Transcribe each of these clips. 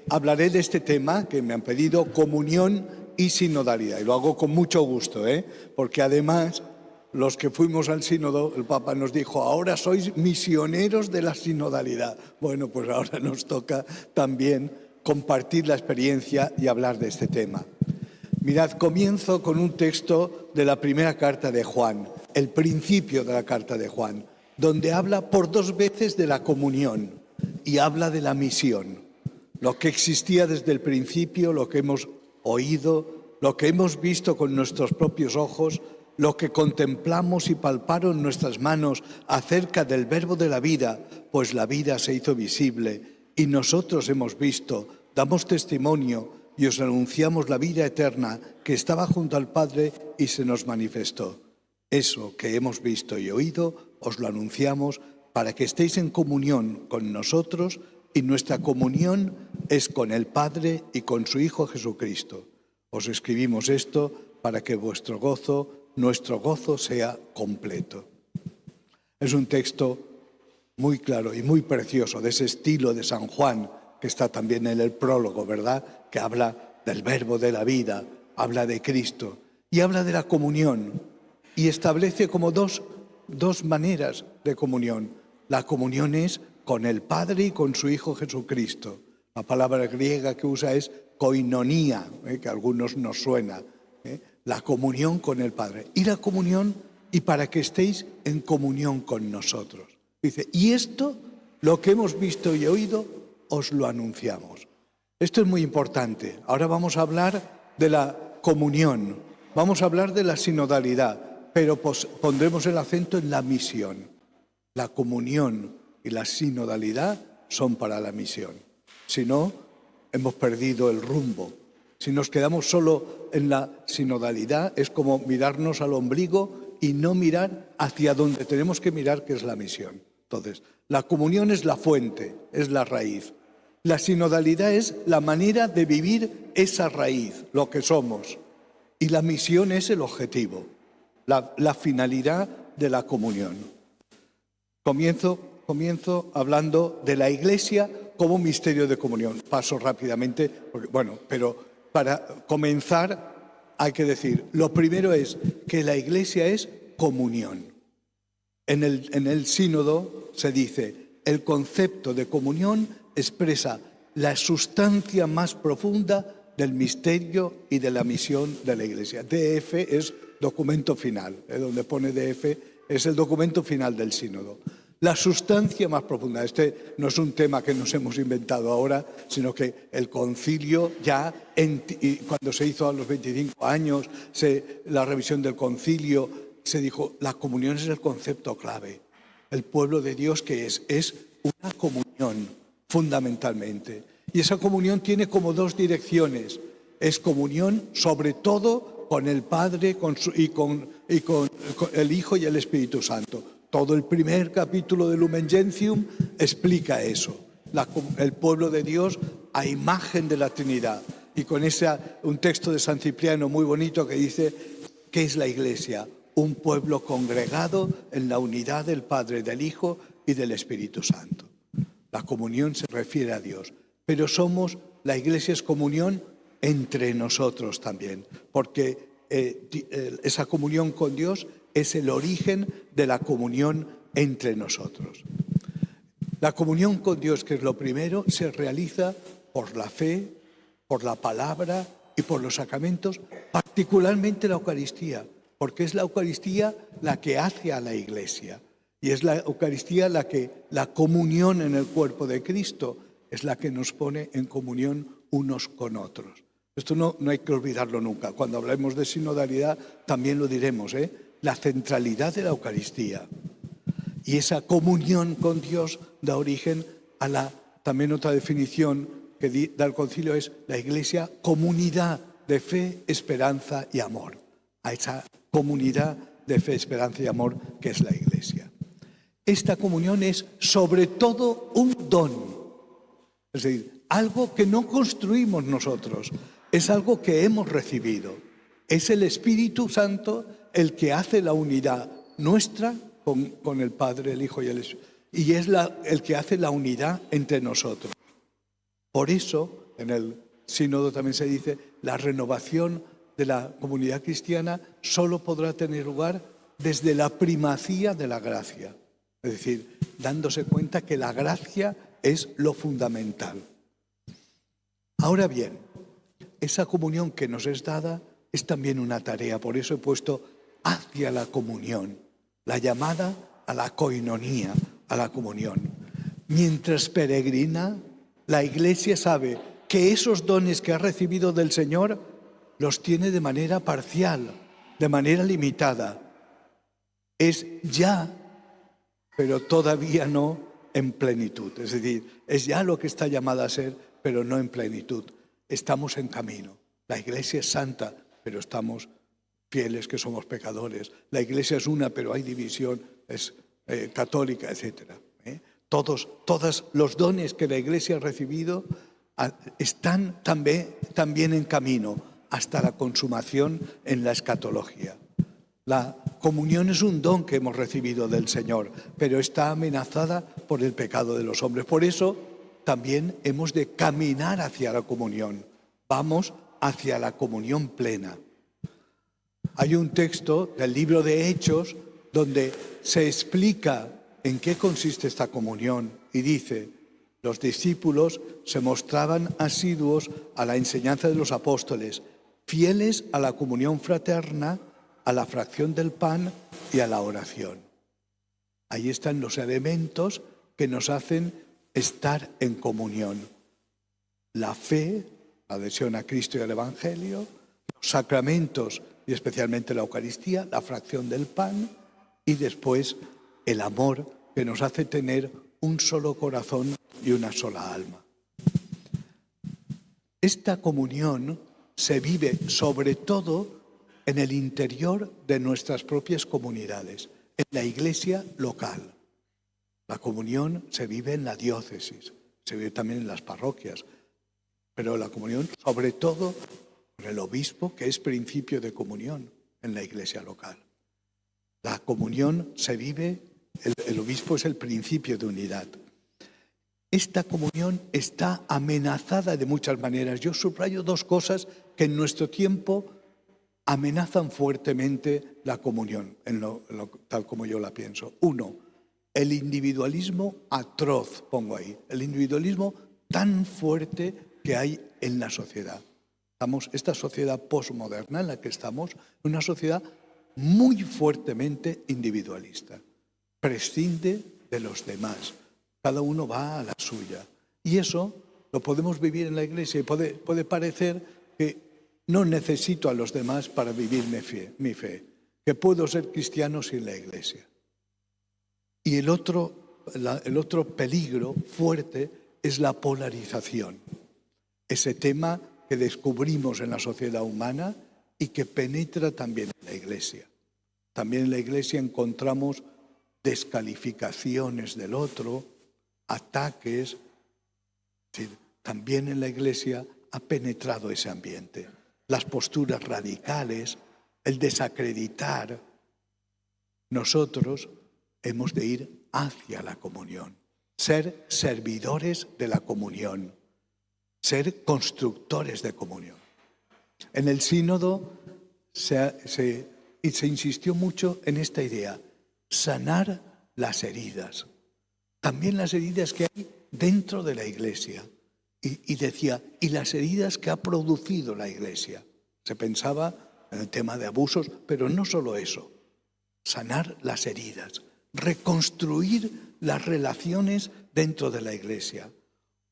hablaré de este tema que me han pedido, comunión y sinodalidad. Y lo hago con mucho gusto, porque además los que fuimos al sínodo, el Papa nos dijo, ahora sois misioneros de la sinodalidad. Bueno, pues ahora nos toca también compartir la experiencia y hablar de este tema. Mirad, comienzo con un texto de la primera carta de Juan, el principio de la carta de Juan, donde habla por 2 veces de la comunión y habla de la misión. Lo que existía desde el principio, lo que hemos oído, lo que hemos visto con nuestros propios ojos, lo que contemplamos y palparon nuestras manos acerca del verbo de la vida, pues la vida se hizo visible y nosotros hemos visto, damos testimonio y os anunciamos la vida eterna que estaba junto al Padre y se nos manifestó. Eso que hemos visto y oído os lo anunciamos para que estéis en comunión con nosotros, y nuestra comunión es con el Padre y con su Hijo Jesucristo. Os escribimos esto para que nuestro gozo sea completo. Es un texto muy claro y muy precioso, de ese estilo de San Juan, que está también en el prólogo, ¿verdad?, que habla del verbo de la vida, habla de Cristo y habla de la comunión y establece como dos maneras de comunión. La comunión es con el Padre y con su Hijo Jesucristo. La palabra griega que usa es koinonía, que a algunos nos suena, la comunión con el Padre. Y la comunión, y para que estéis en comunión con nosotros. Dice, y esto, lo que hemos visto y oído, os lo anunciamos. Esto es muy importante. Ahora vamos a hablar de la comunión, vamos a hablar de la sinodalidad, pero pondremos el acento en la misión. La comunión y la sinodalidad son para la misión. Si no, hemos perdido el rumbo. Si nos quedamos solo en la sinodalidad, es como mirarnos al ombligo y no mirar hacia donde tenemos que mirar, que es la misión. Entonces, la comunión es la fuente, es la raíz. La sinodalidad es la manera de vivir esa raíz, lo que somos. Y la misión es el objetivo, la finalidad de la comunión. Comienzo hablando de la Iglesia como misterio de comunión. Paso rápidamente, pero para comenzar hay que decir, lo primero es que la Iglesia es comunión. En el sínodo se dice, el concepto de comunión expresa la sustancia más profunda del misterio y de la misión de la Iglesia. DF es documento final, donde pone DF es el documento final del sínodo. La sustancia más profunda. Este no es un tema que nos hemos inventado ahora, sino que el concilio ya, cuando se hizo a los 25 años, la revisión del concilio, se dijo, la comunión es el concepto clave. El pueblo de Dios que es una comunión, fundamentalmente. Y esa comunión tiene como 2 direcciones. Es comunión sobre todo con el Padre con el Hijo y el Espíritu Santo. Todo el primer capítulo de Lumen Gentium explica eso. El pueblo de Dios a imagen de la Trinidad. Y con un texto de San Cipriano muy bonito que dice, ¿qué es la Iglesia? Un pueblo congregado en la unidad del Padre, del Hijo y del Espíritu Santo. La comunión se refiere a Dios, pero la Iglesia es comunión entre nosotros también, porque esa comunión con Dios es el origen de la comunión entre nosotros. La comunión con Dios, que es lo primero, se realiza por la fe, por la palabra y por los sacramentos, particularmente la Eucaristía, porque es la Eucaristía la que hace a la Iglesia. Y es la Eucaristía la comunión en el cuerpo de Cristo, es la que nos pone en comunión unos con otros. Esto no hay que olvidarlo nunca. Cuando hablemos de sinodalidad también lo diremos, la centralidad de la Eucaristía. Y esa comunión con Dios da origen a también otra definición que da el concilio es la Iglesia, comunidad de fe, esperanza y amor. A esa comunidad de fe, esperanza y amor que es la Iglesia. Esta comunión es sobre todo un don, es decir, algo que no construimos nosotros, es algo que hemos recibido. Es el Espíritu Santo el que hace la unidad nuestra con el Padre, el Hijo y el Espíritu, y es el que hace la unidad entre nosotros. Por eso en el sínodo también se dice, la renovación de la comunidad cristiana solo podrá tener lugar desde la primacía de la gracia. Es decir, dándose cuenta que la gracia es lo fundamental. Ahora bien, esa comunión que nos es dada es también una tarea, por eso he puesto hacia la comunión, la llamada a la koinonía, a la comunión. Mientras peregrina, la Iglesia sabe que esos dones que ha recibido del Señor los tiene de manera parcial, de manera limitada. Es ya, pero todavía no en plenitud. Es decir, es ya lo que está llamada a ser, pero no en plenitud. Estamos en camino. La Iglesia es santa, pero estamos fieles que somos pecadores. La Iglesia es una, pero hay división, es católica, etc. Todos los dones que la Iglesia ha recibido están también en camino hasta la consumación en la escatología. La comunión es un don que hemos recibido del Señor, pero está amenazada por el pecado de los hombres. Por eso también hemos de caminar hacia la comunión. Vamos hacia la comunión plena. Hay un texto del libro de Hechos donde se explica en qué consiste esta comunión y dice: los discípulos se mostraban asiduos a la enseñanza de los apóstoles, fieles a la comunión fraterna, a la fracción del pan y a la oración. Ahí están los elementos que nos hacen estar en comunión. La fe, la adhesión a Cristo y al Evangelio, los sacramentos y especialmente la Eucaristía, la fracción del pan y después el amor que nos hace tener un solo corazón y una sola alma. Esta comunión se vive sobre todo en el interior de nuestras propias comunidades, en la iglesia local. La comunión se vive en la diócesis, se vive también en las parroquias, pero la comunión sobre todo con el obispo, que es principio de comunión en la iglesia local. La comunión se vive, el obispo es el principio de unidad. Esta comunión está amenazada de muchas maneras. Yo subrayo dos cosas que en nuestro tiempo amenazan fuertemente la comunión, tal como yo la pienso. Uno, el individualismo atroz, pongo ahí, el individualismo tan fuerte que hay en la sociedad. Esta sociedad posmoderna en la que estamos, una sociedad muy fuertemente individualista. Prescinde de los demás. Cada uno va a la suya. Y eso lo podemos vivir en la iglesia y puede parecer que no necesito a los demás para vivir mi fe, que puedo ser cristiano sin la iglesia. Y el otro peligro fuerte es la polarización. Ese tema que descubrimos en la sociedad humana y que penetra también en la iglesia. También en la iglesia encontramos descalificaciones del otro, ataques. Es decir, también en la iglesia ha penetrado ese ambiente. Las posturas radicales, el desacreditar. Nosotros hemos de ir hacia la comunión, ser servidores de la comunión, ser constructores de comunión. En el sínodo se insistió mucho en esta idea, sanar las heridas, también las heridas que hay dentro de la iglesia. Y decía, y las heridas que ha producido la iglesia. Se pensaba en el tema de abusos, pero no solo eso, sanar las heridas, reconstruir las relaciones dentro de la iglesia,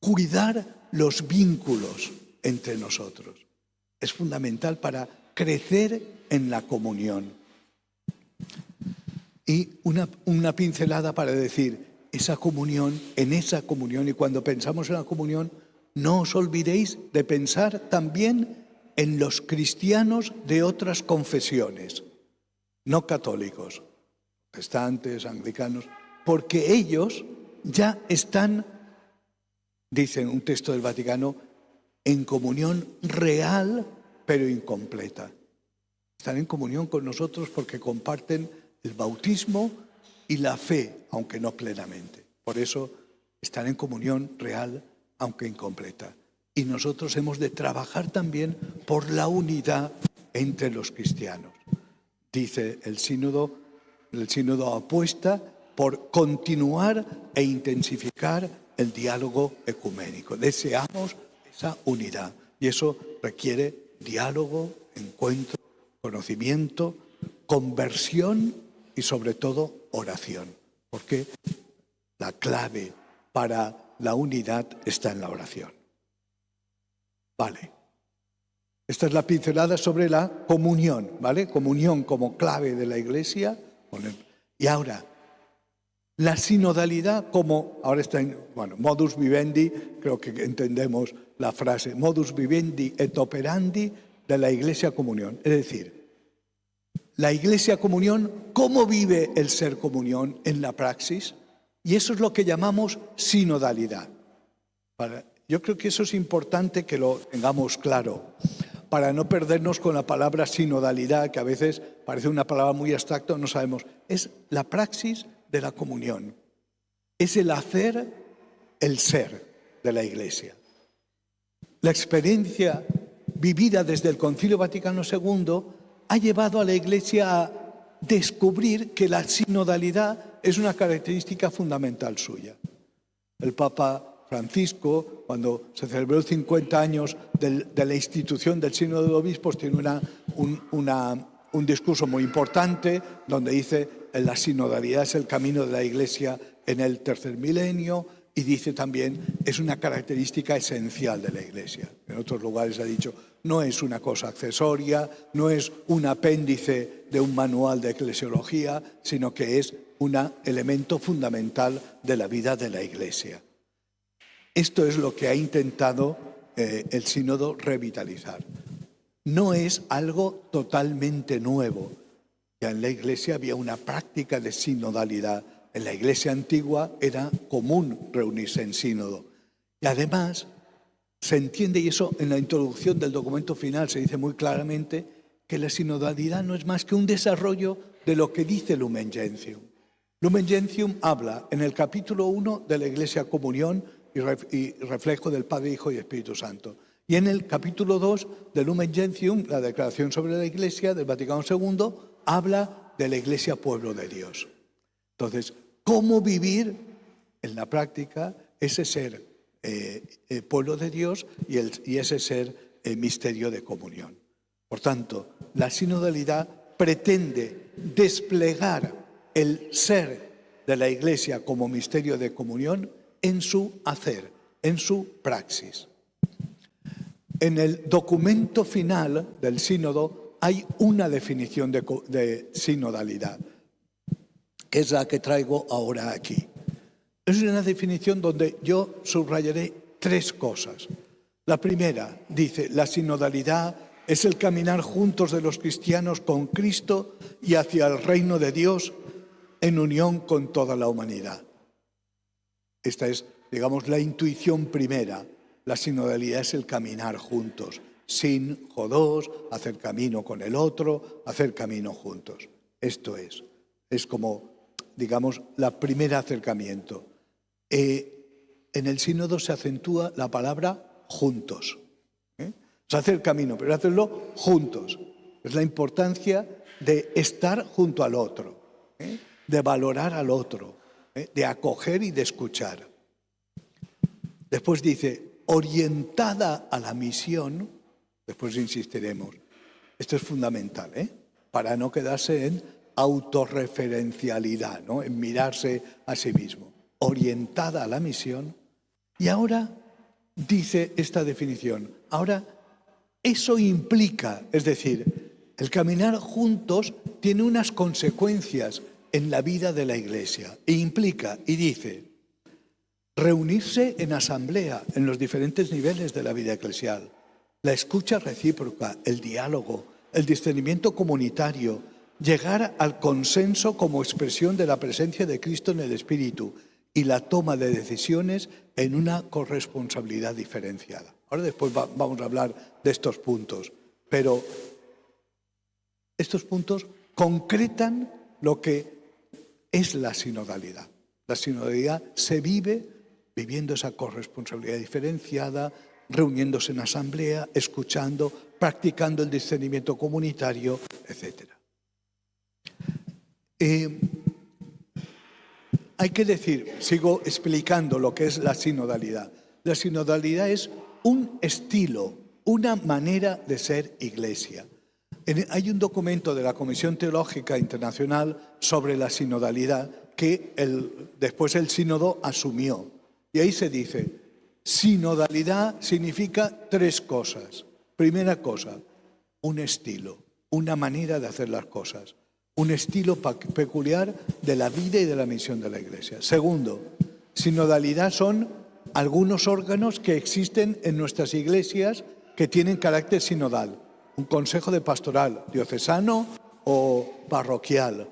cuidar los vínculos entre nosotros. Es fundamental para crecer en la comunión. Y una pincelada para decir, esa comunión, en esa comunión, y cuando pensamos en la comunión, no os olvidéis de pensar también en los cristianos de otras confesiones, no católicos, protestantes, anglicanos, porque ellos ya están, dice un texto del Vaticano, en comunión real pero incompleta. Están en comunión con nosotros porque comparten el bautismo y la fe, aunque no plenamente. Por eso están en comunión real, aunque incompleta. y nosotros hemos de trabajar también por la unidad entre los cristianos. Dice el sínodo apuesta por continuar e intensificar el diálogo ecuménico. Deseamos esa unidad y eso requiere diálogo, encuentro, conocimiento, conversión y sobre todo oración, porque la clave para la unidad está en la oración. Vale. Esta es la pincelada sobre la comunión, ¿vale? Comunión como clave de la Iglesia. Y ahora, la sinodalidad como, ahora está en, modus vivendi, creo que entendemos la frase, modus vivendi et operandi de la Iglesia comunión. Es decir, la Iglesia comunión, ¿cómo vive el ser comunión en la praxis? Y eso es lo que llamamos sinodalidad. Yo creo que eso es importante que lo tengamos claro, para no perdernos con la palabra sinodalidad, que a veces parece una palabra muy abstracta, no sabemos. Es la praxis de la comunión. Es el hacer, el ser de la Iglesia. La experiencia vivida desde el Concilio Vaticano II ha llevado a la Iglesia a descubrir que la sinodalidad es una característica fundamental suya. El Papa Francisco, cuando se celebró 50 años de la institución del Sínodo de Obispos, tiene un discurso muy importante donde dice que la sinodalidad es el camino de la Iglesia en el tercer milenio y dice también es una característica esencial de la Iglesia. En otros lugares ha dicho no es una cosa accesoria, no es un apéndice de un manual de eclesiología, sino que es un elemento fundamental de la vida de la Iglesia. Esto es lo que ha intentado el sínodo revitalizar. No es algo totalmente nuevo. Ya en la Iglesia había una práctica de sinodalidad. En la Iglesia antigua era común reunirse en sínodo. Y además se entiende, y eso en la introducción del documento final se dice muy claramente, que la sinodalidad no es más que un desarrollo de lo que dice Lumen Gentium. Lumen Gentium habla en el capítulo 1 de la Iglesia Comunión y reflejo del Padre, Hijo y Espíritu Santo. Y en el capítulo 2 de Lumen Gentium, la declaración sobre la Iglesia del Vaticano II, habla de la Iglesia Pueblo de Dios. Entonces, ¿cómo vivir en la práctica ese ser pueblo de Dios y ese ser misterio de comunión? Por tanto, la sinodalidad pretende desplegar el ser de la Iglesia como misterio de comunión en su hacer, en su praxis. En el documento final del sínodo hay una definición de sinodalidad, que es la que traigo ahora aquí. Es una definición donde yo subrayaré tres cosas. La primera dice, la sinodalidad es el caminar juntos de los cristianos con Cristo y hacia el reino de Dios en unión con toda la humanidad. Esta es, digamos, la intuición primera. La sinodalidad es el caminar juntos, sin jodos, hacer camino con el otro, hacer camino juntos. Esto es como, digamos, la primer acercamiento. En el sínodo se acentúa la palabra juntos. Es hacer camino, pero hacerlo juntos. Es la importancia de estar junto al otro, de valorar al otro, de acoger y de escuchar. Después dice, orientada a la misión, después insistiremos, esto es fundamental, para no quedarse en autorreferencialidad, ¿no? En mirarse a sí mismo, orientada a la misión. Y ahora dice esta definición, ahora eso implica, es decir, el caminar juntos tiene unas consecuencias en la vida de la Iglesia e implica, y dice, reunirse en asamblea en los diferentes niveles de la vida eclesial, la escucha recíproca, el diálogo, el discernimiento comunitario, llegar al consenso como expresión de la presencia de Cristo en el Espíritu y la toma de decisiones en una corresponsabilidad diferenciada. Ahora después vamos a hablar de estos puntos, pero estos puntos concretan lo que es la sinodalidad. La sinodalidad se vive viviendo esa corresponsabilidad diferenciada, reuniéndose en asamblea, escuchando, practicando el discernimiento comunitario, etc. Hay que decir, sigo explicando lo que es la sinodalidad. La sinodalidad es un estilo, una manera de ser iglesia. Hay un documento de la Comisión Teológica Internacional sobre la sinodalidad que después el sínodo asumió. Y ahí se dice, sinodalidad significa 3 cosas. Primera cosa, un estilo, una manera de hacer las cosas. Un estilo peculiar de la vida y de la misión de la Iglesia. Segundo, sinodalidad son algunos órganos que existen en nuestras iglesias que tienen carácter sinodal. Un consejo de pastoral diocesano o parroquial,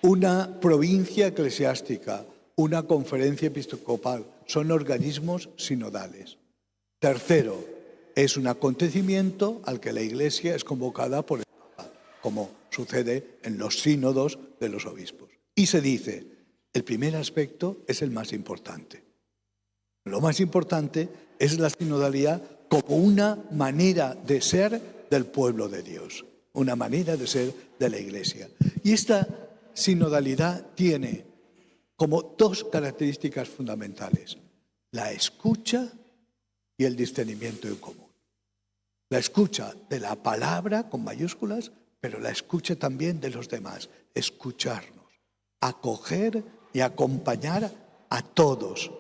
una provincia eclesiástica, una conferencia episcopal. Son organismos sinodales. Tercero, es un acontecimiento al que la Iglesia es convocada por el Papa, como sucede en los sínodos de los obispos. Y se dice, el primer aspecto es el más importante. Lo más importante es la sinodalidad como una manera de ser del pueblo de Dios, una manera de ser de la Iglesia. Y esta sinodalidad tiene como 2 características fundamentales, la escucha y el discernimiento en común. La escucha de la palabra con mayúsculas, pero la escucha también de los demás, escucharnos, acoger y acompañar a todos.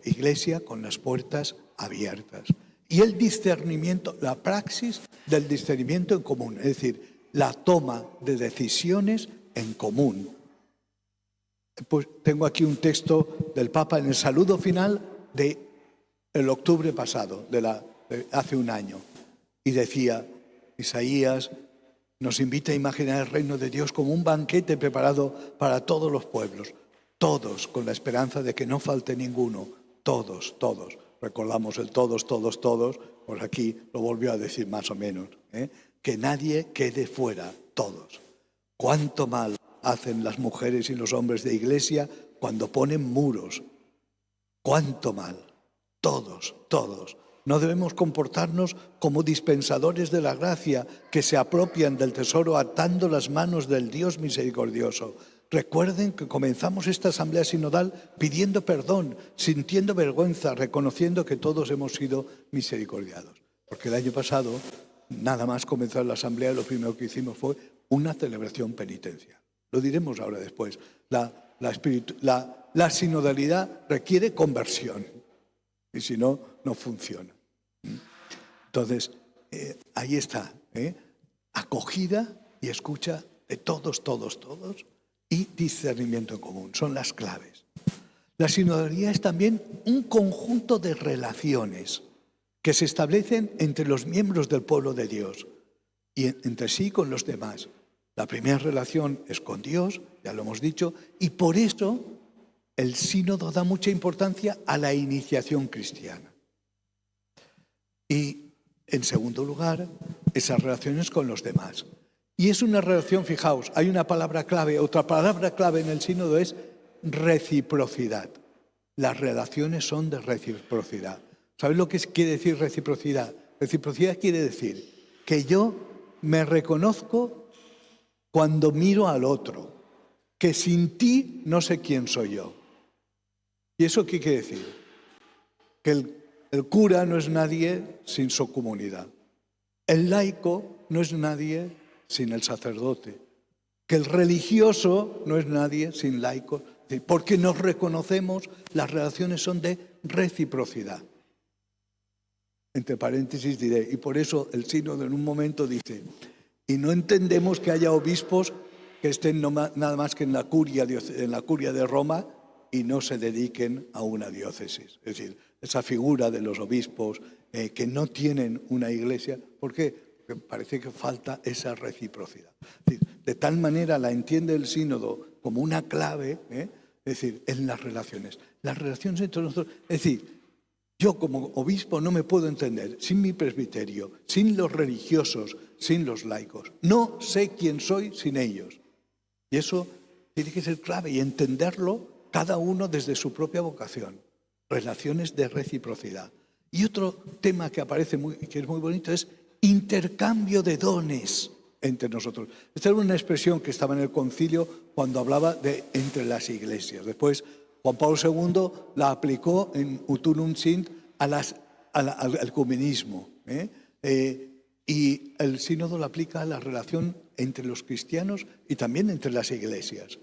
Iglesia con las puertas abiertas. Y el discernimiento, la praxis del discernimiento en común, es decir, la toma de decisiones en común. Pues tengo aquí un texto del Papa en el saludo final del octubre pasado, de hace un año. Y decía, Isaías nos invita a imaginar el reino de Dios como un banquete preparado para todos los pueblos. Todos, con la esperanza de que no falte ninguno. Todos, todos. Recordamos el todos, todos, todos. Pues aquí lo volvió a decir más o menos. Que nadie quede fuera. Todos. Cuánto mal hacen las mujeres y los hombres de iglesia cuando ponen muros. Cuánto mal. Todos, todos. No debemos comportarnos como dispensadores de la gracia que se apropian del tesoro atando las manos del Dios misericordioso. Recuerden que comenzamos esta asamblea sinodal pidiendo perdón, sintiendo vergüenza, reconociendo que todos hemos sido misericordiados. Porque el año pasado, nada más comenzar la asamblea, lo primero que hicimos fue una celebración penitencial. Lo diremos ahora después. La sinodalidad requiere conversión. Y si no, no funciona. Entonces, ahí está. Acogida y escucha de todos, todos, todos. Y discernimiento en común. Son las claves. La sinodalidad es también un conjunto de relaciones que se establecen entre los miembros del pueblo de Dios y entre sí con los demás. La primera relación es con Dios, ya lo hemos dicho, y por eso el sínodo da mucha importancia a la iniciación cristiana. Y, en segundo lugar, esas relaciones con los demás. Y es una relación, fijaos, hay una palabra clave, otra palabra clave en el sínodo es reciprocidad. Las relaciones son de reciprocidad. ¿Sabéis lo que quiere decir reciprocidad? Reciprocidad quiere decir que yo me reconozco cuando miro al otro, que sin ti no sé quién soy yo. ¿Y eso qué quiere decir? Que el cura no es nadie sin su comunidad. El laico no es nadie sin el sacerdote. Que el religioso no es nadie sin laico. Porque nos reconocemos, las relaciones son de reciprocidad. Entre paréntesis diré, y por eso el sínodo en un momento dice, y no entendemos que haya obispos que estén nada más que en la curia de Roma y no se dediquen a una diócesis. Es decir, esa figura de los obispos que no tienen una iglesia. ¿Por qué? Porque parece que falta esa reciprocidad. Es decir, de tal manera la entiende el sínodo como una clave, es decir, en las relaciones. Las relaciones entre nosotros, es decir, yo como obispo no me puedo entender sin mi presbiterio, sin los religiosos, sin los laicos. No sé quién soy sin ellos. Y eso tiene que ser clave y entenderlo cada uno desde su propia vocación. Relaciones de reciprocidad. Y otro tema que aparece que es muy bonito es intercambio de dones entre nosotros. Esta era una expresión que estaba en el concilio cuando hablaba de entre las iglesias. Después Juan Pablo II la aplicó en Utunum Sint al comunismo. Y el sínodo la aplica a la relación entre los cristianos y también entre las iglesias.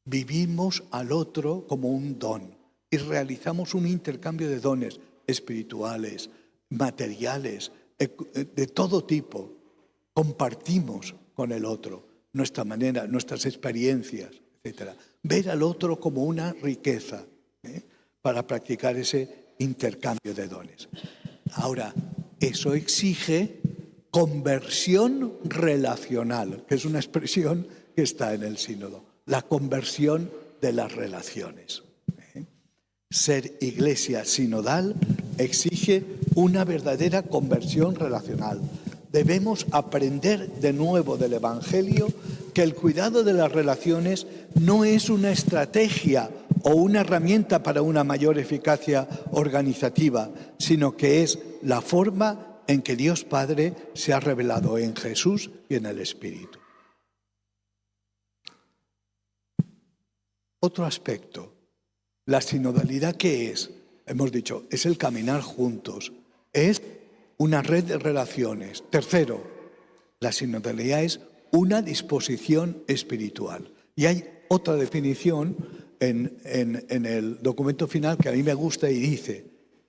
Vivimos al otro como un don y realizamos un intercambio de dones espirituales, materiales, de todo tipo. Compartimos con el otro nuestra manera, nuestras experiencias, etc. Ver al otro como una riqueza para practicar ese intercambio de dones. Ahora, eso exige conversión relacional, que es una expresión que está en el sínodo, la conversión de las relaciones. Ser iglesia sinodal exige una verdadera conversión relacional. Debemos aprender de nuevo del Evangelio que el cuidado de las relaciones no es una estrategia o una herramienta para una mayor eficacia organizativa, sino que es la forma en que Dios Padre se ha revelado en Jesús y en el Espíritu. Otro aspecto, la sinodalidad, ¿qué es? Hemos dicho, es el caminar juntos, es una red de relaciones. Tercero, la sinodalidad es una disposición espiritual. Y hay otra definición en el documento final que a mí me gusta y dice,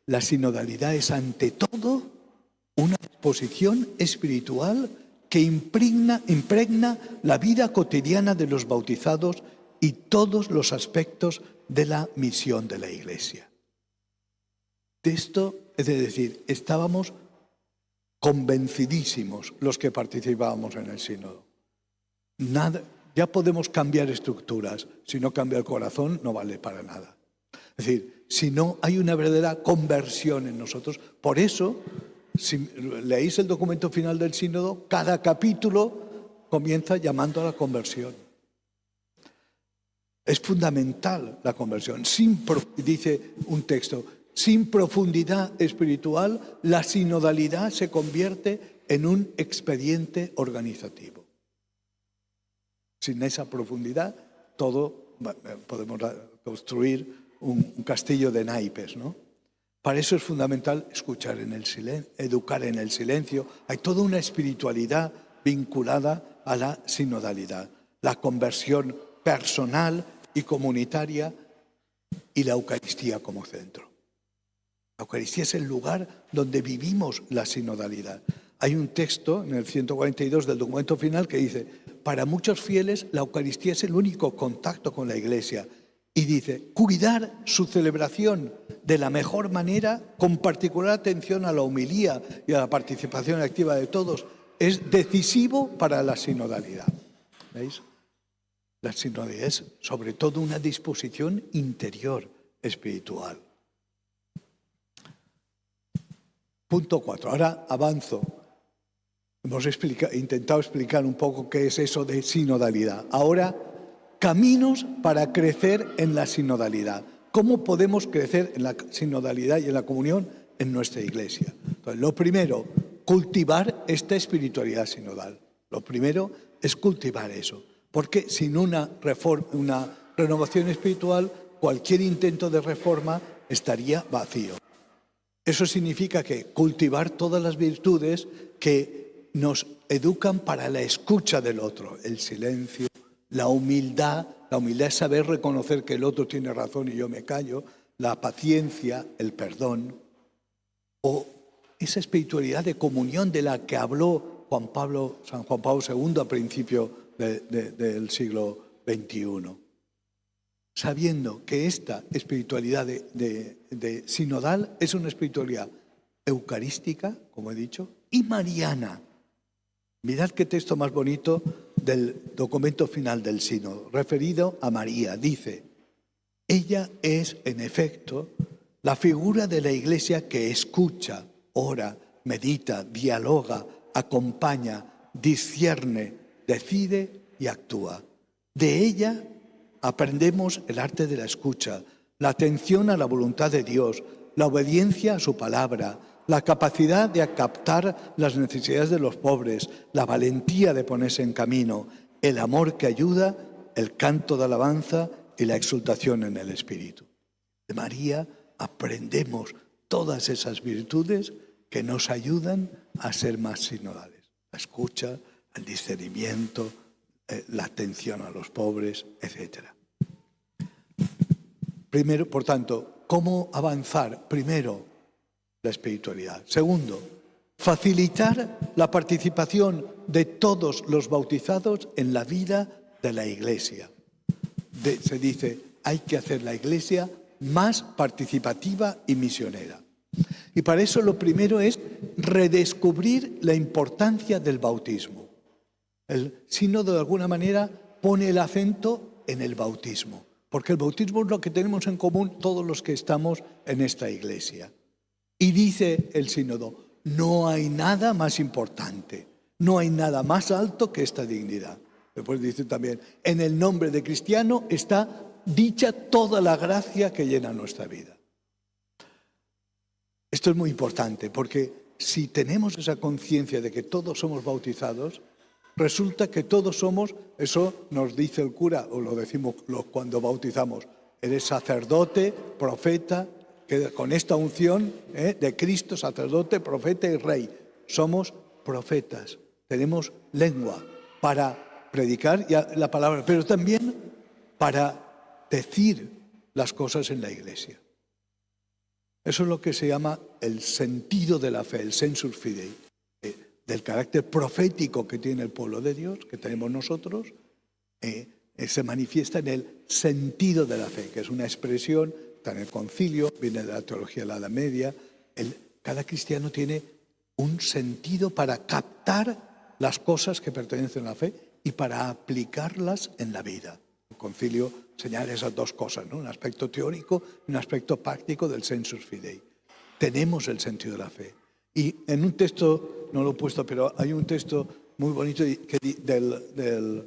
la sinodalidad es ante todo una disposición espiritual que impregna la vida cotidiana de los bautizados y todos los aspectos de la misión de la Iglesia. De esto, es decir, estábamos convencidísimos los que participábamos en el sínodo. Nada, ya podemos cambiar estructuras, si no cambia el corazón no vale para nada. Es decir, si no hay una verdadera conversión en nosotros, por eso, si leéis el documento final del sínodo, cada capítulo comienza llamando a la conversión. Es fundamental la conversión. Dice un texto, sin profundidad espiritual, la sinodalidad se convierte en un expediente organizativo. Sin esa profundidad, podemos construir un castillo de naipes, ¿no? Para eso es fundamental escuchar en el silencio, educar en el silencio. Hay toda una espiritualidad vinculada a la sinodalidad. La conversión personal y comunitaria y la Eucaristía como centro. La Eucaristía es el lugar donde vivimos la sinodalidad. Hay un texto en el 142 del documento final que dice, para muchos fieles la Eucaristía es el único contacto con la Iglesia. Y dice, cuidar su celebración de la mejor manera, con particular atención a la homilía y a la participación activa de todos, es decisivo para la sinodalidad. ¿Veis? La sinodalidad es sobre todo una disposición interior espiritual. Punto 4. Ahora avanzo. Hemos intentado explicar un poco qué es eso de sinodalidad. Ahora, caminos para crecer en la sinodalidad. ¿Cómo podemos crecer en la sinodalidad y en la comunión en nuestra iglesia? Entonces, lo primero, cultivar esta espiritualidad sinodal. Lo primero es cultivar eso. Porque sin una renovación espiritual, cualquier intento de reforma estaría vacío. Eso significa que cultivar todas las virtudes que nos educan para la escucha del otro, el silencio, la humildad es saber reconocer que el otro tiene razón y yo me callo, la paciencia, el perdón, o esa espiritualidad de comunión de la que habló San Juan Pablo II a principio del siglo XXI. Sabiendo que esta espiritualidad de sinodal es una espiritualidad eucarística, como he dicho, y mariana. Mirad qué texto más bonito del documento final del sínodo, referido a María. Dice, ella es, en efecto, la figura de la Iglesia que escucha, ora, medita, dialoga, acompaña, discierne, decide y actúa. De ella aprendemos el arte de la escucha, la atención a la voluntad de Dios, la obediencia a su palabra, la capacidad de captar las necesidades de los pobres, la valentía de ponerse en camino, el amor que ayuda, el canto de alabanza y la exultación en el Espíritu. De María aprendemos todas esas virtudes que nos ayudan a ser más sinodales. La escucha, el discernimiento, la atención a los pobres, etc. Primero, por tanto, ¿cómo avanzar? Primero, la espiritualidad. Segundo, facilitar la participación de todos los bautizados en la vida de la Iglesia. Se dice, hay que hacer la Iglesia más participativa y misionera. Y para eso lo primero es redescubrir la importancia del bautismo. El sínodo de alguna manera pone el acento en el bautismo, porque el bautismo es lo que tenemos en común todos los que estamos en esta Iglesia. Y dice el sínodo, no hay nada más importante, no hay nada más alto que esta dignidad. Después dice también, en el nombre de cristiano está dicha toda la gracia que llena nuestra vida. Esto es muy importante porque si tenemos esa conciencia de que todos somos bautizados, resulta que todos somos, eso nos dice el cura, o lo decimos cuando bautizamos, eres sacerdote, profeta, que con esta unción de Cristo, sacerdote, profeta y rey, somos profetas, tenemos lengua para predicar la palabra, pero también para decir las cosas en la Iglesia. Eso es lo que se llama el sentido de la fe, el sensus fidei, del carácter profético que tiene el pueblo de Dios, que tenemos nosotros, se manifiesta en el sentido de la fe, que es una expresión, está en el concilio, viene de la teología de la Edad Media. Cada cristiano tiene un sentido para captar las cosas que pertenecen a la fe y para aplicarlas en la vida. El concilio señala esas dos cosas, ¿no? Un aspecto teórico y un aspecto práctico del sensus fidei. Tenemos el sentido de la fe. Y en un texto, no lo he puesto, pero hay un texto muy bonito del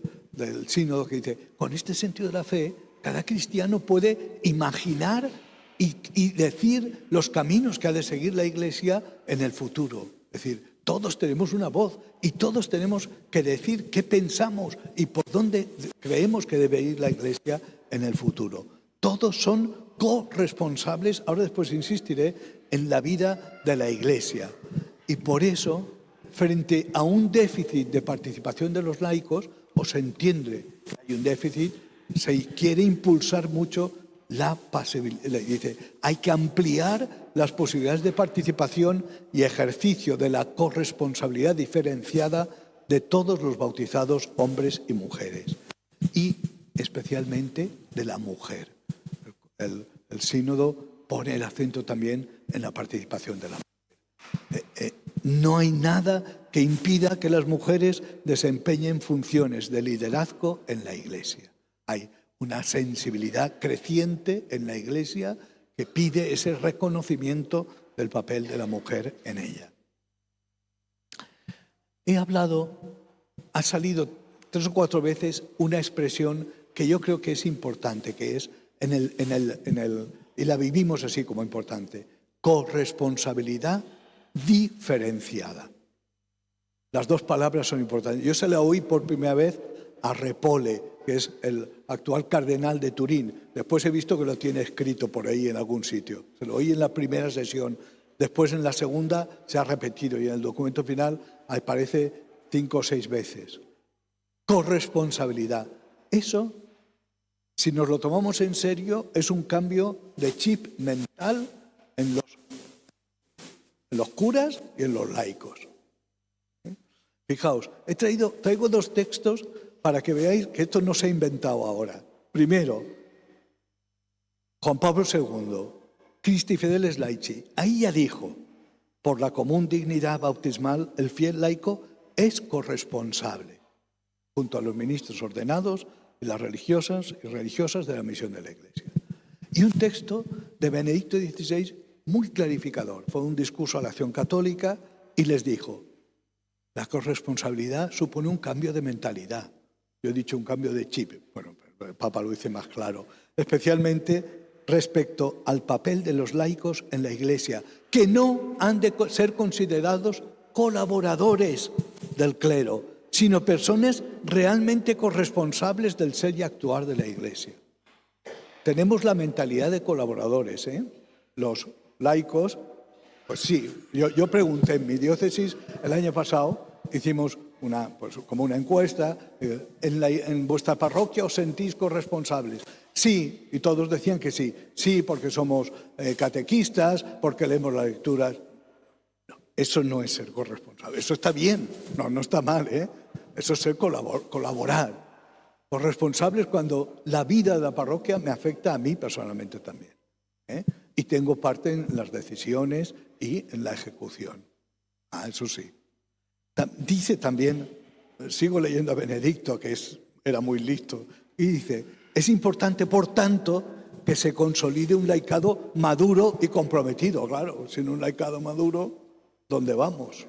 sínodo que dice, con este sentido de la fe, cada cristiano puede imaginar y decir los caminos que ha de seguir la Iglesia en el futuro. Es decir, todos tenemos una voz y todos tenemos que decir qué pensamos y por dónde creemos que debe ir la Iglesia en el futuro. Todos son corresponsables, ahora después insistiré, en la vida de la Iglesia. Y por eso, frente a un déficit de participación de los laicos, o se entiende que hay un déficit, se quiere impulsar mucho la pasibilidad. Dice, hay que ampliar las posibilidades de participación y ejercicio de la corresponsabilidad diferenciada de todos los bautizados, hombres y mujeres, y especialmente de la mujer. El sínodo pone el acento también en la participación de la mujer. No hay nada que impida que las mujeres desempeñen funciones de liderazgo en la Iglesia. Hay una sensibilidad creciente en la Iglesia que pide ese reconocimiento del papel de la mujer en ella. Ha salido 3 o 4 veces una expresión que yo creo que es importante, que es y la vivimos así como importante, corresponsabilidad diferenciada. Las dos palabras son importantes. Yo se la oí por primera vez a Repole, que es el actual cardenal de Turín. Después he visto que lo tiene escrito por ahí en algún sitio. Se lo oí en la primera sesión. Después en la segunda se ha repetido y en el documento final aparece 5 o 6 veces. Corresponsabilidad. Eso, si nos lo tomamos en serio, es un cambio de chip mental en los curas y en los laicos. Fijaos, traigo 2 textos para que veáis que esto no se ha inventado ahora. Primero, Juan Pablo II, Christi Fideles Laici. Ahí ya dijo, por la común dignidad bautismal, el fiel laico es corresponsable, junto a los ministros ordenados y las religiosas y religiosas de la misión de la Iglesia. Y un texto de Benedicto XVI muy clarificador. Fue un discurso a la acción católica y les dijo, la corresponsabilidad supone un cambio de mentalidad. Yo he dicho un cambio de chip. Bueno, el Papa lo dice más claro. Especialmente respecto al papel de los laicos en la Iglesia, que no han de ser considerados colaboradores del clero, sino personas realmente corresponsables del ser y actuar de la Iglesia. Tenemos la mentalidad de colaboradores, ¿eh? Los laicos, pues sí, yo pregunté en mi diócesis el año pasado, hicimos como una encuesta, ¿en vuestra parroquia os sentís corresponsables? Sí, y todos decían que sí. Sí, porque somos catequistas, porque leemos las lecturas. No, eso no es ser corresponsable. Eso está bien, no está mal, ¿eh? Eso es ser colaborar. Corresponsables cuando la vida de la parroquia me afecta a mí personalmente también, ¿eh? Y tengo parte en las decisiones y en la ejecución. Eso sí. Dice también, sigo leyendo a Benedicto, que era muy listo, y dice, es importante, por tanto, que se consolide un laicado maduro y comprometido. Claro, sin un laicado maduro, ¿dónde vamos?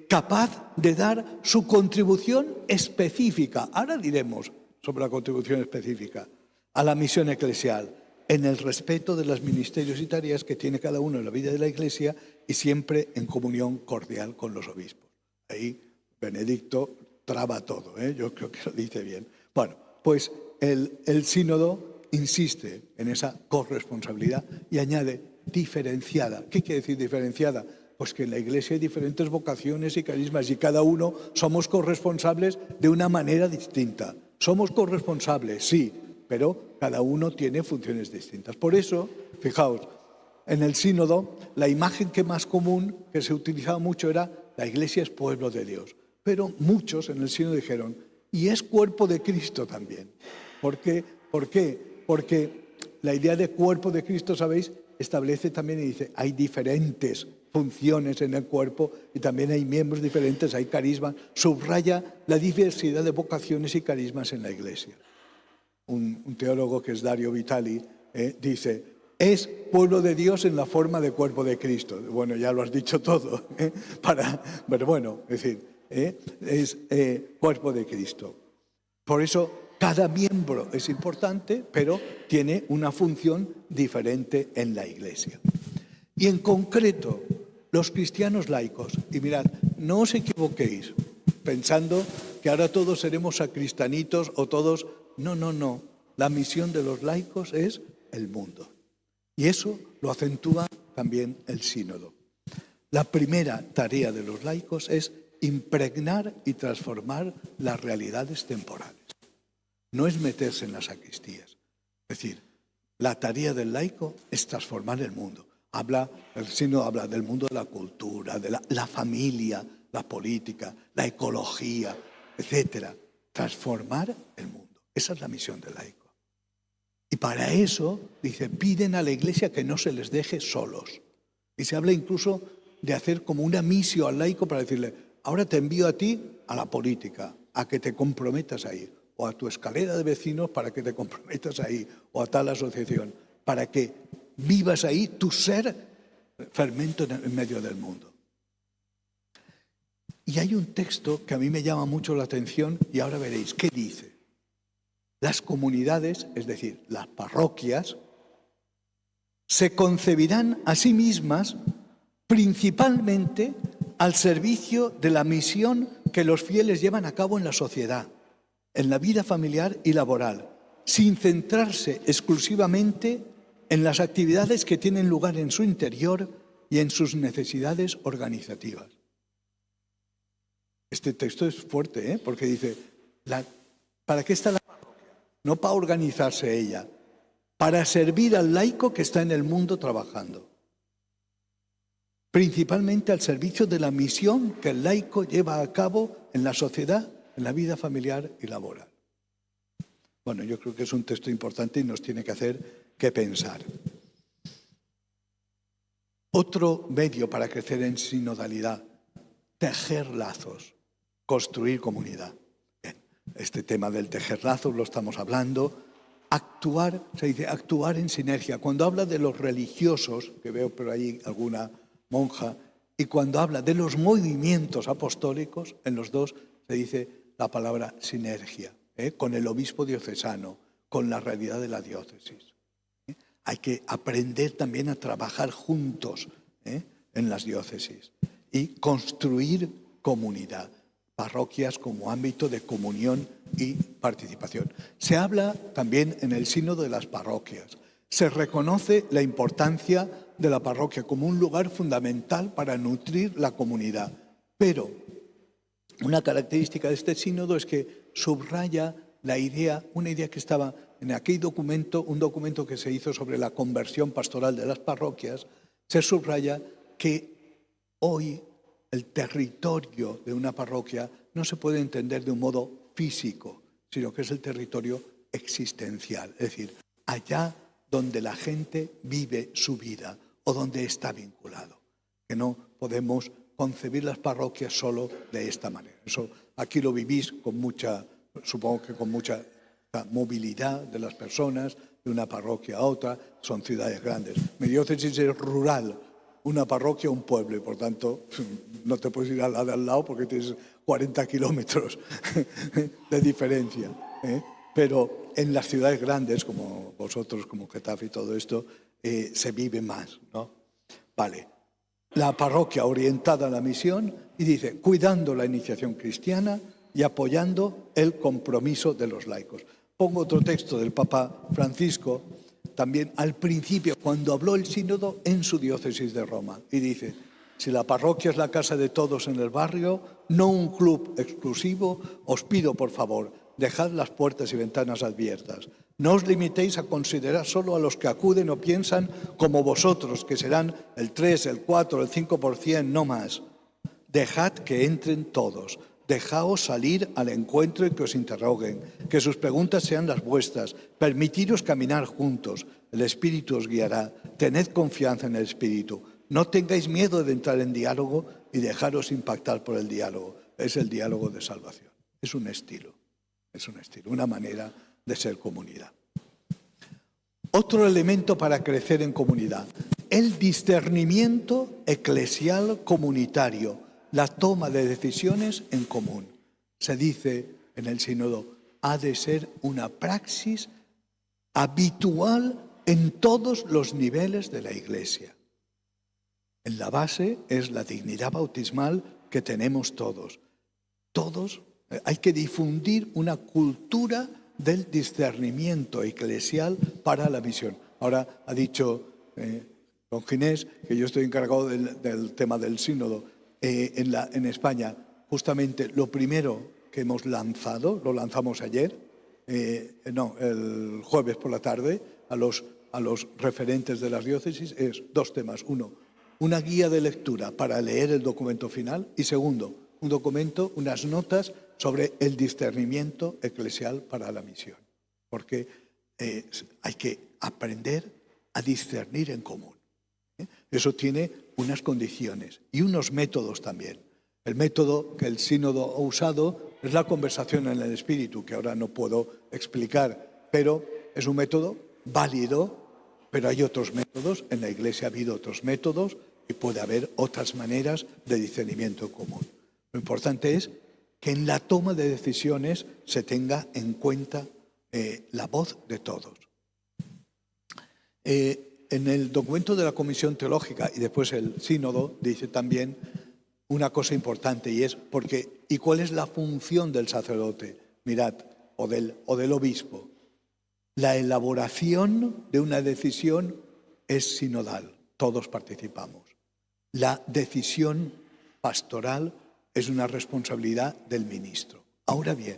Capaz de dar su contribución específica, ahora diremos sobre la contribución específica, a la misión eclesial, en el respeto de los ministerios y tareas que tiene cada uno en la vida de la Iglesia y siempre en comunión cordial con los obispos. Ahí Benedicto traba todo, ¿eh? Yo creo que lo dice bien. Bueno, pues el sínodo insiste en esa corresponsabilidad y añade diferenciada. ¿Qué quiere decir diferenciada? Pues que en la Iglesia hay diferentes vocaciones y carismas y cada uno somos corresponsables de una manera distinta. Somos corresponsables, sí, pero cada uno tiene funciones distintas. Por eso, fijaos, en el sínodo la imagen que más común, que se utilizaba mucho, era la Iglesia es pueblo de Dios. Pero muchos en el sínodo dijeron, y es cuerpo de Cristo también. ¿Por qué? Porque la idea de cuerpo de Cristo, ¿sabéis?, establece también y dice, hay diferentes funciones en el cuerpo y también hay miembros diferentes, hay carismas, subraya la diversidad de vocaciones y carismas en la Iglesia. Un teólogo que es Dario Vitali dice, es pueblo de Dios en la forma de cuerpo de Cristo. Bueno, ya lo has dicho todo, pero bueno, es decir, es cuerpo de Cristo. Por eso cada miembro es importante, pero tiene una función diferente en la Iglesia. Y en concreto, los cristianos laicos, y mirad, no os equivoquéis pensando que ahora todos seremos sacristanitos o todos... No. La misión de los laicos es el mundo. Y eso lo acentúa también el sínodo. La primera tarea de los laicos es impregnar y transformar las realidades temporales. No es meterse en las sacristías. Es decir, la tarea del laico es transformar el mundo. El sínodo habla del mundo de la cultura, de la familia, la política, la ecología, etcétera. Transformar el mundo. Esa es la misión del laico. Y para eso, dice, piden a la Iglesia que no se les deje solos. Y se habla incluso de hacer como una misión al laico para decirle, ahora te envío a ti a la política, a que te comprometas ahí, o a tu escalera de vecinos para que te comprometas ahí, o a tal asociación, para que vivas ahí tu ser fermento en medio del mundo. Y hay un texto que a mí me llama mucho la atención y ahora veréis, ¿qué dice? Las comunidades, es decir, las parroquias, se concebirán a sí mismas principalmente al servicio de la misión que los fieles llevan a cabo en la sociedad, en la vida familiar y laboral, sin centrarse exclusivamente en las actividades que tienen lugar en su interior y en sus necesidades organizativas. Este texto es fuerte, porque dice, ¿para qué está la parroquia? No para organizarse ella, para servir al laico que está en el mundo trabajando. Principalmente al servicio de la misión que el laico lleva a cabo en la sociedad, en la vida familiar y laboral. Bueno, yo creo que es un texto importante y nos tiene que hacer que pensar. Otro medio para crecer en sinodalidad, tejer lazos, construir comunidad. Bien, este tema del tejer lazos lo estamos hablando. Actuar, se dice actuar en sinergia. Cuando habla de los religiosos, que veo por ahí alguna monja, y cuando habla de los movimientos apostólicos, en los dos se dice la palabra sinergia, con el obispo diocesano, con la realidad de la diócesis. Hay que aprender también a trabajar juntos en las diócesis y construir comunidad, parroquias como ámbito de comunión y participación. Se habla también en el sínodo de las parroquias. Se reconoce la importancia de la parroquia como un lugar fundamental para nutrir la comunidad. Pero una característica de este sínodo es que subraya la idea, una idea que estaba en aquel documento, un documento que se hizo sobre la conversión pastoral de las parroquias, se subraya que hoy el territorio de una parroquia no se puede entender de un modo físico, sino que es el territorio existencial, es decir, allá donde la gente vive su vida o donde está vinculado, que no podemos concebir las parroquias solo de esta manera. Eso aquí lo vivís con mucha, supongo que con mucha movilidad de las personas, de una parroquia a otra, son ciudades grandes. Mi diócesis es rural, una parroquia, un pueblo, y por tanto no te puedes ir a la de al lado porque tienes 40 kilómetros de diferencia. Pero en las ciudades grandes, como vosotros, como Getafe y todo esto, se vive más, ¿no? Vale. La parroquia orientada a la misión y dice, cuidando la iniciación cristiana y apoyando el compromiso de los laicos. Pongo otro texto del Papa Francisco, también al principio, cuando habló el sínodo en su diócesis de Roma, y dice, si la parroquia es la casa de todos en el barrio, no un club exclusivo, os pido por favor, dejad las puertas y ventanas abiertas. No os limitéis a considerar solo a los que acuden o piensan como vosotros, que serán el 3, el 4, el 5%, no más. Dejad que entren todos. Dejaos salir al encuentro y que os interroguen, que sus preguntas sean las vuestras. Permitiros caminar juntos. El Espíritu os guiará. Tened confianza en el Espíritu. No tengáis miedo de entrar en diálogo y dejaros impactar por el diálogo. Es el diálogo de salvación. Es un estilo, una manera de ser comunidad. Otro elemento para crecer en comunidad, el discernimiento eclesial comunitario, la toma de decisiones en común. Se dice en el sínodo, ha de ser una praxis habitual en todos los niveles de la Iglesia. En la base es la dignidad bautismal que tenemos todos. Todos hay que difundir una cultura del discernimiento eclesial para la misión. Ahora ha dicho don Ginés que yo estoy encargado del tema del sínodo. En España, justamente lo primero que hemos lanzado, lo lanzamos ayer, el jueves por la tarde, a los referentes de las diócesis, es dos temas. Uno, una guía de lectura para leer el documento final y segundo, un documento, unas notas sobre el discernimiento eclesial para la misión. Porque hay que aprender a discernir en común. Eso tiene unas condiciones y unos métodos también. El método que el sínodo ha usado es la conversación en el espíritu, que ahora no puedo explicar, pero es un método válido, pero hay otros métodos, en la Iglesia ha habido otros métodos y puede haber otras maneras de discernimiento común. Lo importante es que en la toma de decisiones se tenga en cuenta la voz de todos. En el documento de la Comisión Teológica y después el Sínodo dice también una cosa importante y es ¿y cuál es la función del sacerdote? Mirad, o del obispo. La elaboración de una decisión es sinodal, todos participamos. La decisión pastoral es una responsabilidad del ministro. Ahora bien,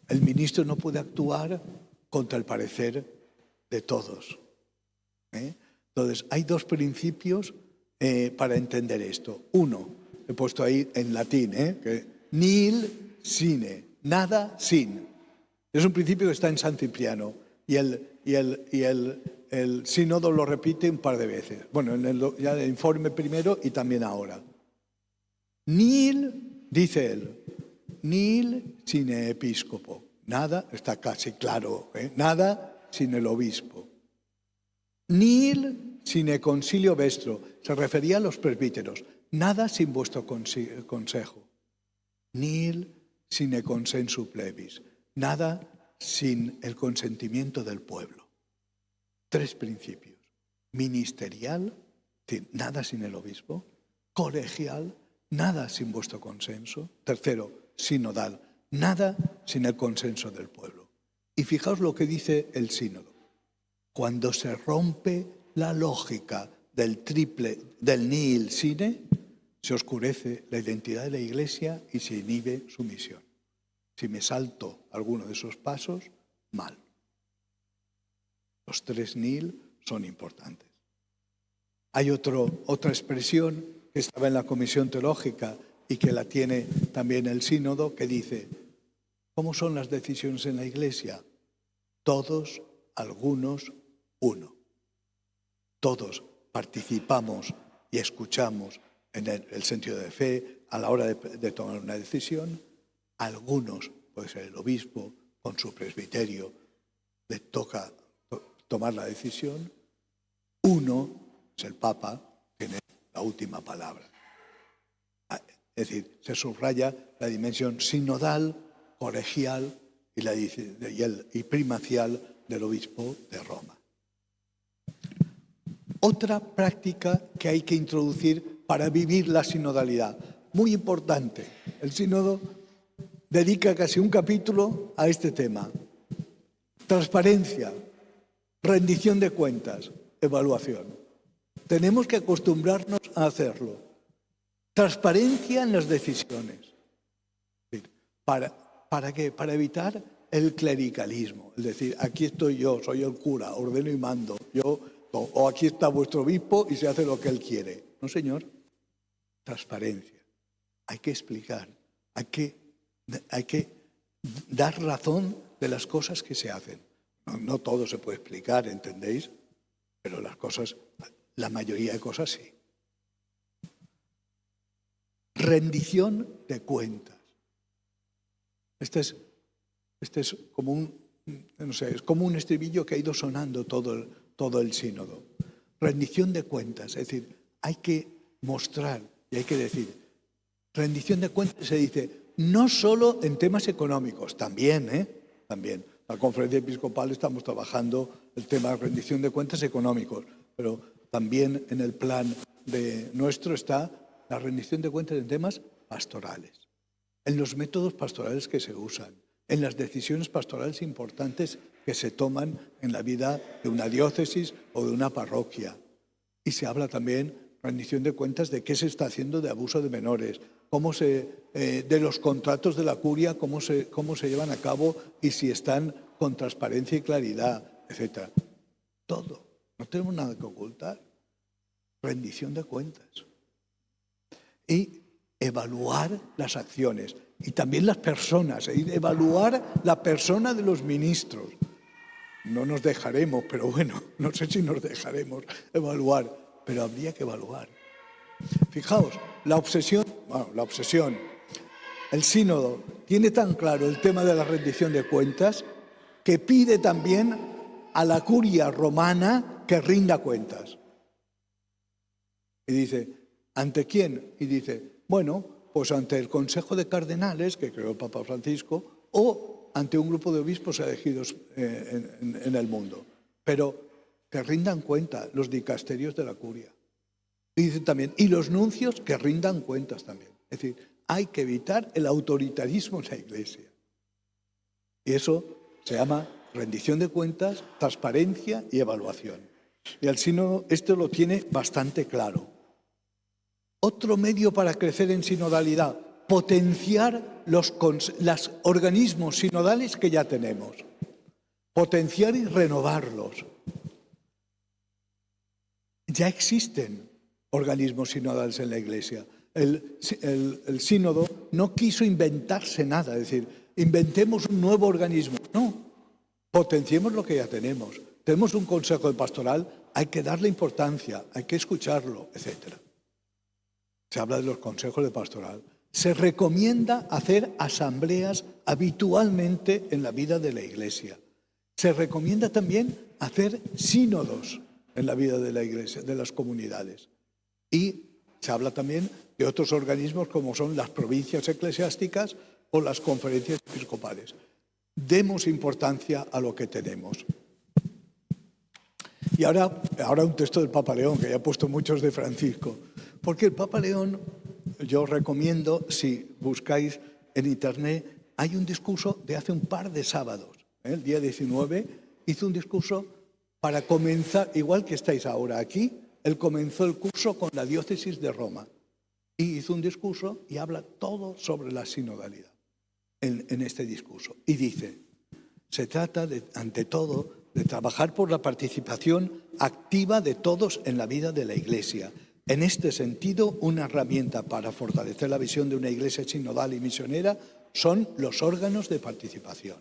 el ministro no puede actuar contra el parecer de todos. Entonces, hay dos principios para entender esto. Uno, he puesto ahí en latín, que nihil sine, nada sin. Es un principio que está en San Cipriano y el sínodo lo repite un par de veces. Bueno, en el informe primero y también ahora. Nihil, dice él, nihil sine episcopo. Nada, está casi claro, nada sin el obispo. Nihil sine concilio vestro, se refería a los presbíteros, nada sin vuestro consejo. Nihil sine consensu plebis, nada sin el consentimiento del pueblo. 3 principios. Ministerial, es decir, nada sin el obispo. Colegial, nada sin vuestro consenso. Tercero, sinodal, nada sin el consenso del pueblo. Y fijaos lo que dice el sínodo. Cuando se rompe la lógica del nihil sine, se oscurece la identidad de la Iglesia y se inhibe su misión. Si me salto alguno de esos pasos, mal. Los 3 nihil son importantes. Hay otra expresión que estaba en la Comisión Teológica y que la tiene también el sínodo, que dice, ¿cómo son las decisiones en la Iglesia? Todos, algunos, uno. Todos participamos y escuchamos en el sentido de fe a la hora de tomar una decisión. Algunos, puede ser el obispo, con su presbiterio, le toca tomar la decisión. Uno, es el Papa, tiene la última palabra. Es decir, se subraya la dimensión sinodal, colegial y primacial del obispo de Roma. Otra práctica que hay que introducir para vivir la sinodalidad, muy importante. El sínodo dedica casi un capítulo a este tema. Transparencia, rendición de cuentas, evaluación. Tenemos que acostumbrarnos a hacerlo. Transparencia en las decisiones. ¿Para qué? Para evitar el clericalismo. Es decir, aquí estoy yo, soy el cura, ordeno y mando. O aquí está vuestro obispo y se hace lo que él quiere. No, señor. Transparencia. Hay que explicar. Hay que dar razón de las cosas que se hacen. No todo se puede explicar, ¿entendéis? Pero la mayoría de cosas sí. Rendición de cuentas. Este es como un estribillo que ha ido sonando todo el sínodo. Rendición de cuentas, es decir, hay que mostrar y hay que decir. Rendición de cuentas se dice no solo en temas económicos, también. También. La Conferencia Episcopal estamos trabajando el tema de rendición de cuentas económicos, pero también en el plan nuestro está la rendición de cuentas en temas pastorales, en los métodos pastorales que se usan, en las decisiones pastorales importantes que se toman en la vida de una diócesis o de una parroquia. Y se habla también rendición de cuentas de qué se está haciendo de abuso de menores, de los contratos de la curia, cómo se llevan a cabo y si están con transparencia y claridad, etc. Todo. No tenemos nada que ocultar. Rendición de cuentas. Y evaluar las acciones. Y también las personas. Evaluar la persona de los ministros. No nos dejaremos, pero bueno, no sé si nos dejaremos evaluar, pero habría que evaluar. Fijaos, la obsesión, el sínodo tiene tan claro el tema de la rendición de cuentas que pide también a la curia romana que rinda cuentas. Y dice, ¿ante quién? Y dice, bueno, pues ante el Consejo de Cardenales, que creó el Papa Francisco, o ante un grupo de obispos elegidos en el mundo. Pero que rindan cuenta los dicasterios de la curia. Y dice también, y los nuncios que rindan cuentas también. Es decir, hay que evitar el autoritarismo en la Iglesia. Y eso se llama rendición de cuentas, transparencia y evaluación. Y el sínodo esto lo tiene bastante claro. Otro medio para crecer en sinodalidad, potenciar los organismos sinodales que ya tenemos. Potenciar y renovarlos. Ya existen organismos sinodales en la Iglesia. El sínodo no quiso inventarse nada, es decir, inventemos un nuevo organismo. No, potenciemos lo que ya tenemos. Tenemos un consejo de pastoral, hay que darle importancia, hay que escucharlo, etc. Se habla de los consejos de pastoral. Se recomienda hacer asambleas habitualmente en la vida de la Iglesia. Se recomienda también hacer sínodos en la vida de la Iglesia, de las comunidades. Y se habla también de otros organismos como son las provincias eclesiásticas o las conferencias episcopales. demos importancia a lo que tenemos. Y ahora un texto del Papa León, que ya he puesto muchos de Francisco, porque el Papa León, yo os recomiendo, si buscáis en internet, hay un discurso de hace un par de sábados, el día 19, hizo un discurso para comenzar, igual que estáis ahora aquí, él comenzó el curso con la diócesis de Roma y hizo un discurso y habla todo sobre la sinodalidad en este discurso. Y dice, se trata, ante todo, de trabajar por la participación activa de todos en la vida de la Iglesia. En este sentido, una herramienta para fortalecer la visión de una Iglesia sinodal y misionera son los órganos de participación.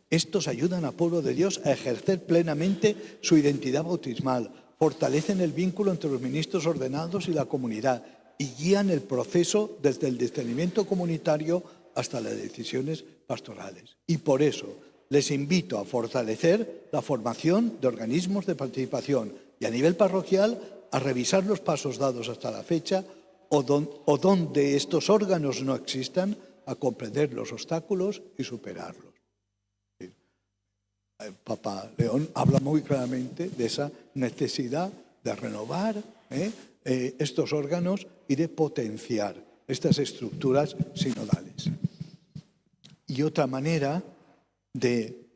Estos ayudan al pueblo de Dios a ejercer plenamente su identidad bautismal, fortalecen el vínculo entre los ministros ordenados y la comunidad y guían el proceso desde el discernimiento comunitario hasta las decisiones pastorales. Y por eso les invito a fortalecer la formación de organismos de participación y a nivel parroquial a revisar los pasos dados hasta la fecha o donde estos órganos no existan, a comprender los obstáculos y superarlos. El Papa León habla muy claramente de esa necesidad de renovar estos órganos y de potenciar estas estructuras sinodales. Y otra manera de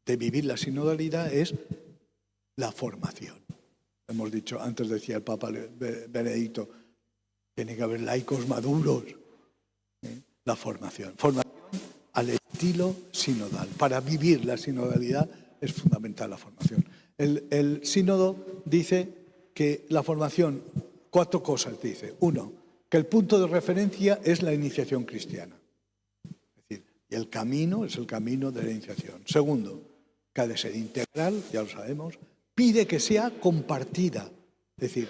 vivir la sinodalidad es la formación. Hemos dicho, antes decía el Papa Benedicto, tiene que haber laicos maduros. La formación al estilo sinodal. Para vivir la sinodalidad es fundamental la formación. El sínodo dice que la formación, 4 cosas dice. 1, que el punto de referencia es la iniciación cristiana. Es decir, y el camino es el camino de la iniciación. 2, que ha de ser integral, ya lo sabemos. Pide que sea compartida. Es decir,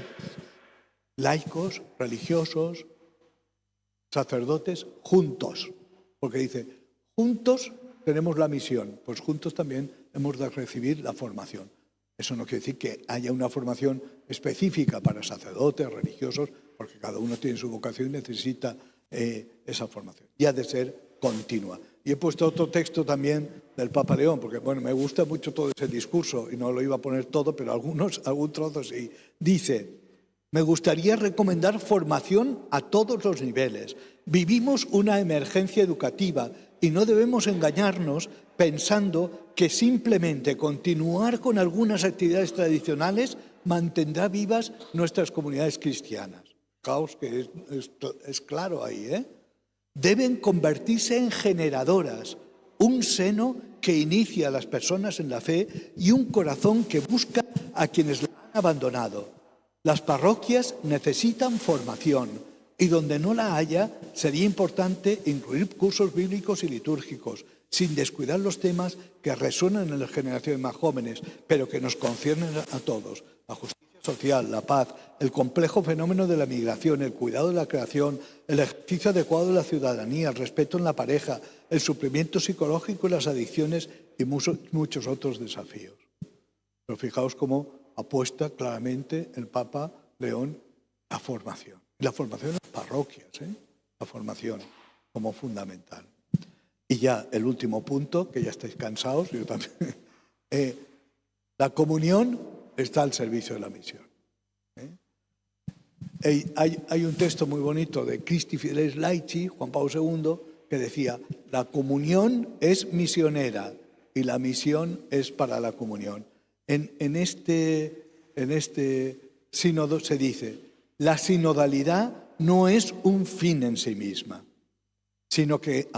laicos, religiosos, sacerdotes, juntos. Porque dice, juntos tenemos la misión, pues juntos también hemos de recibir la formación. Eso no quiere decir que haya una formación específica para sacerdotes, religiosos, porque cada uno tiene su vocación y necesita esa formación. Y ha de ser continua. Y he puesto otro texto también del Papa León, porque bueno, me gusta mucho todo ese discurso, y no lo iba a poner todo, pero algún trozo sí. Dice, me gustaría recomendar formación a todos los niveles. Vivimos una emergencia educativa y no debemos engañarnos pensando que simplemente continuar con algunas actividades tradicionales mantendrá vivas nuestras comunidades cristianas. Caos que es claro ahí, ¿eh? Deben convertirse en generadoras, un seno que inicia a las personas en la fe y un corazón que busca a quienes la han abandonado. Las parroquias necesitan formación y donde no la haya sería importante incluir cursos bíblicos y litúrgicos, sin descuidar los temas que resuenan en las generaciones más jóvenes, pero que nos conciernen a todos. La justicia social, la paz, el complejo fenómeno de la migración, el cuidado de la creación, el ejercicio adecuado de la ciudadanía, el respeto en la pareja, el suplimiento psicológico y las adicciones y muchos otros desafíos. Pero fijaos cómo apuesta claramente el Papa León a formación. La formación en las parroquias, la formación como fundamental. Y ya el último punto, que ya estáis cansados, yo también. La comunión está al servicio de la misión. Hay un texto muy bonito de Christi Fidelis Laici, Juan Pablo II, que decía, la comunión es misionera y la misión es para la comunión. En este sínodo se dice, la sinodalidad no es un fin en sí misma, sino que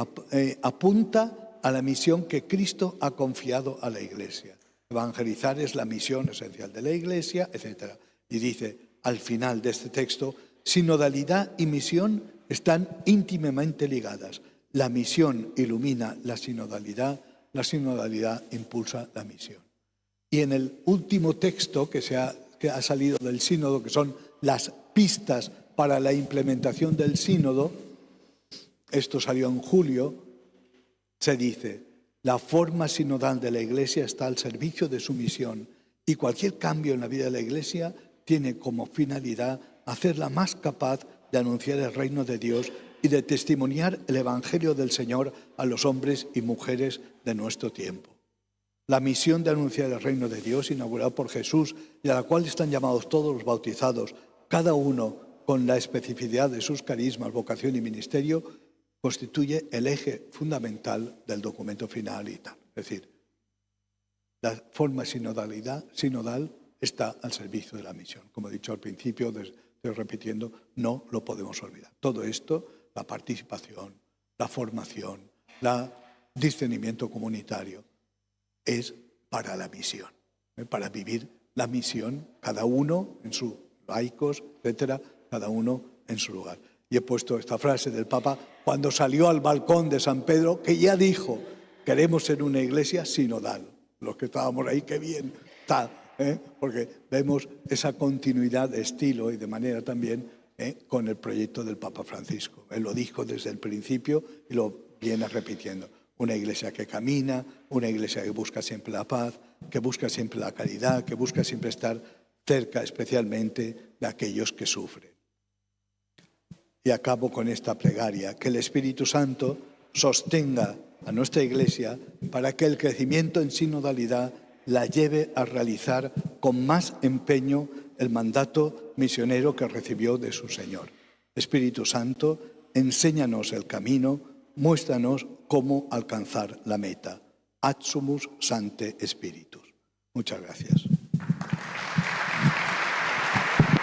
apunta a la misión que Cristo ha confiado a la Iglesia. Evangelizar es la misión esencial de la Iglesia, etc. Y dice, al final de este texto, sinodalidad y misión están íntimamente ligadas. La misión ilumina la sinodalidad impulsa la misión. Y en el último texto que ha salido del sínodo, que son las pistas para la implementación del sínodo, esto salió en julio, se dice, la forma sinodal de la Iglesia está al servicio de su misión y cualquier cambio en la vida de la Iglesia tiene como finalidad hacerla más capaz de anunciar el reino de Dios y de testimoniar el Evangelio del Señor a los hombres y mujeres de nuestro tiempo. La misión de anunciar el reino de Dios, inaugurada por Jesús y a la cual están llamados todos los bautizados, cada uno con la especificidad de sus carismas, vocación y ministerio, constituye el eje fundamental del documento final y tal. Es decir, la forma sinodal está al servicio de la misión. Como he dicho al principio, estoy repitiendo, no lo podemos olvidar. Todo esto, la participación, la formación, el discernimiento comunitario, es para la misión, para vivir la misión, cada uno en sus laicos, etcétera, cada uno en su lugar. Y he puesto esta frase del Papa cuando salió al balcón de San Pedro, que ya dijo, queremos ser una iglesia sinodal. Los que estábamos ahí, qué bien está, porque vemos esa continuidad de estilo y de manera también con el proyecto del Papa Francisco. Él lo dijo desde el principio y lo viene repitiendo. Una iglesia que camina, una iglesia que busca siempre la paz, que busca siempre la caridad, que busca siempre estar cerca especialmente de aquellos que sufren. Y acabo con esta plegaria, que el Espíritu Santo sostenga a nuestra iglesia para que el crecimiento en sinodalidad la lleve a realizar con más empeño el mandato misionero que recibió de su Señor. Espíritu Santo, enséñanos el camino, muéstranos cómo alcanzar la meta. Ad sumus Sancte Spiritus. Muchas gracias.